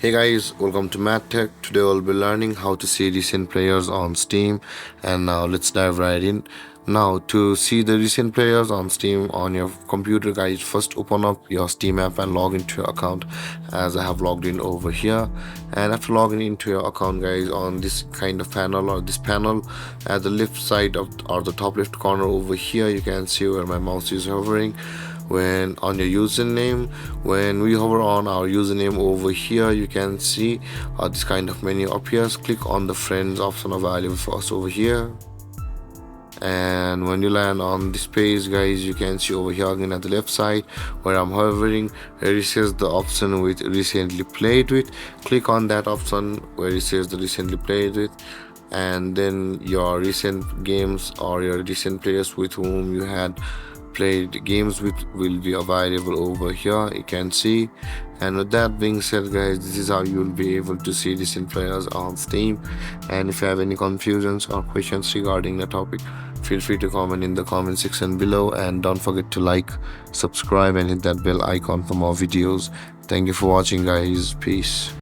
Hey guys, welcome to MadTech. Today we'll be learning how to see recent players on Steam, and now let's dive right in. Now, to see the recent players on Steam on your computer, guys, first open up your Steam app and log into your account, as I have logged in over here. And after logging into your account, guys, on this kind of panel or this panel at the left side of or the top left corner over here, you can see where my mouse is hovering. When on your username, when we hover on our username over here, you can see this kind of menu appears. Click on the friends option available for us over here, and when you land on this page, guys, you can see over here again at the left side where I'm hovering, where it says the option with recently played with. Click on that option where it says the recently played with, and then your recent games or your recent players with whom you had played games with will be available over here, you can see. And with that being said, guys, this is how you will be able to see recent players on Steam. And if you have any confusions or questions regarding the topic, feel free to comment in the comment section below, and don't forget to like, subscribe, and hit that bell icon for more videos. Thank you for watching, guys. Peace.